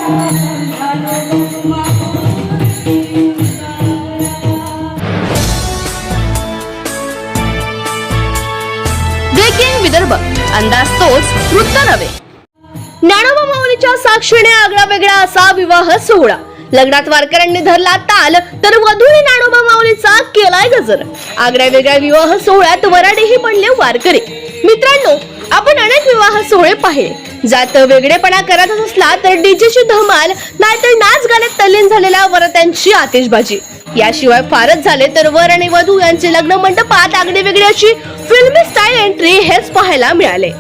Breaking Vidarbha, अंदाज तोच वृत्त नव्हे। ज्ञानोबा माऊलीच्या साक्षीने आगळा वेगळा असा विवाह सोहळा। लग्नात वारकऱ्यांनी धरला ताल, तर वधूने ज्ञानोबा माऊलीचा केलाय गजर। आगळ्या वेगळ्या विवाह सोहळ्यात वराडेही बनले वारकरी। मित्रांनो, आपण अनेक विवाह सोहळे पाहिले, ज्यात वेगळेपणा करत असला तर डीजेची धमाल, नाहीतर नाच गाण्यात तल्लीन झालेल्या वरत्यांची आतिषबाजी। याशिवाय फारच झाले तर वर आणि वधू यांचे लग्न मंडपात आगळी वेगळी अशी फिल्मी स्टाईल एंट्री हेच पाहायला मिळाले।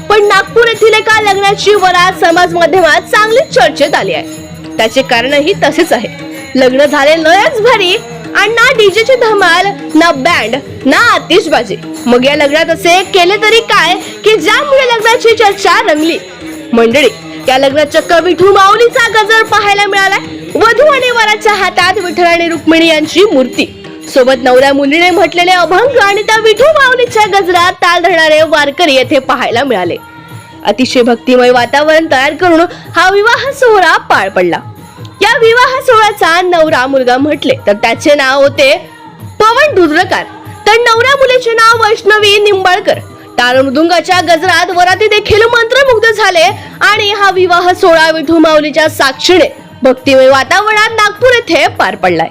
पण नागपूर येथील एका लग्नाची वरात समाज माध्यमात चांगलीच चर्चेत आली आहे। त्याचे कारणही तसेच आहे। लग्न झाले लयच भारी आणि ना डीजेची धमाल, ना बँड, ना आतिषबाजी। मग या लग्नात असे केले तरी काय की ज्यामुळे लग्नाची चर्चा रंगली। मंडळी, या लग्नात चक्क विठू माऊलीचा गजर पाहायला मिळाला। वधू आणि वराच्या हातात विठ्ठल आणि रुक्मिणी यांची मूर्ती, सोबत नवऱ्या मुलीने म्हटलेले अभंग आणि त्या विठू माऊलीच्या गजरात ताल धरणारे वारकरी येथे पाहायला मिळाले। अतिशय भक्तिमय वातावरण तयार करून हा विवाह सोहळा पार पडला। या विवाह सोहळ्याचा नवरा मुलगा म्हटले तर त्याचे नाव होते पवन दुर्रकार, तर नवऱ्या मुलीचे नाव वैष्णवी निंबाळकर। टाळ मृदुंगाच्या गजरात वराती देखील मंत्रमुग्ध झाले आणि हा विवाह सोहळा विठू माऊलीच्या साक्षीने भक्तिमय वातावरणात नागपूर येथे पार पडलाय।